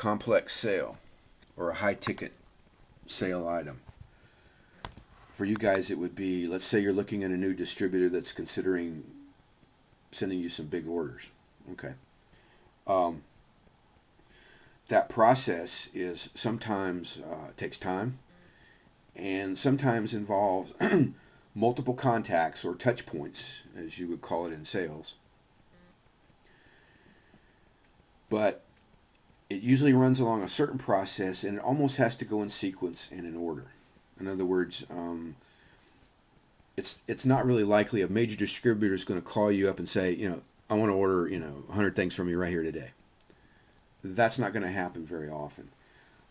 complex sale or a high ticket sale item. For you guys, it would be, let's say you're looking at a new distributor that's considering sending you some big orders. Okay. That process is sometimes takes time and sometimes involves multiple contacts or touch points, as you would call it in sales. But it usually runs along a certain process, and it almost has to go in sequence and in order. In other words, it's not really likely a major distributor is going to call you up and say, I want to order 100 things from you right here today. That's not going to happen very often.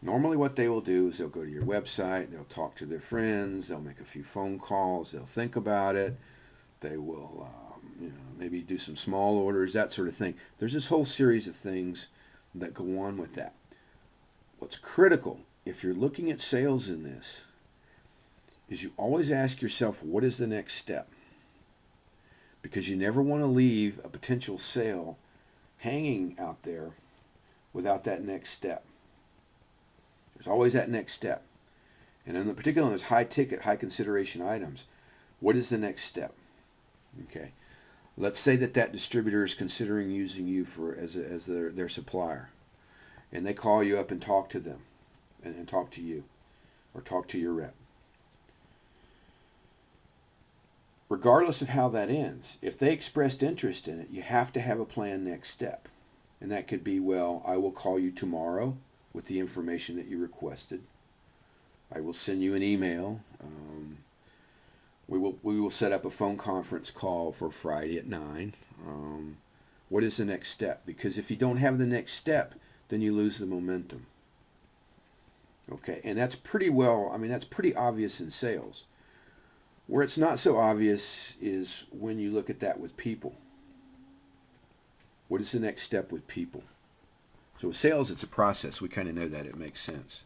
Normally what they will do is they'll go to your website, they'll talk to their friends, they'll make a few phone calls, they'll think about it, they will maybe do some small orders, that sort of thing. There's this whole series of things that go on with that. What's critical, if you're looking at sales in this, is you always ask yourself, what is the next step? Because you never want to leave a potential sale hanging out there without that next step. There's always that next step. And in particular, in those high ticket, high consideration items, what is the next step? Okay. Let's say that distributor is considering using you as their supplier. And they call you up and talk to them and talk to you or talk to your rep. Regardless of how that ends, if they expressed interest in it, you have to have a planned next step. And that could be, I will call you tomorrow with the information that you requested. I will send you an email. We will set up a phone conference call for Friday at 9. What is the next step? Because if you don't have the next step, then you lose the momentum. Okay, and that's pretty obvious in sales. Where it's not so obvious is when you look at that with people. What is the next step with people? So with sales, it's a process. We kind of know that. It makes sense.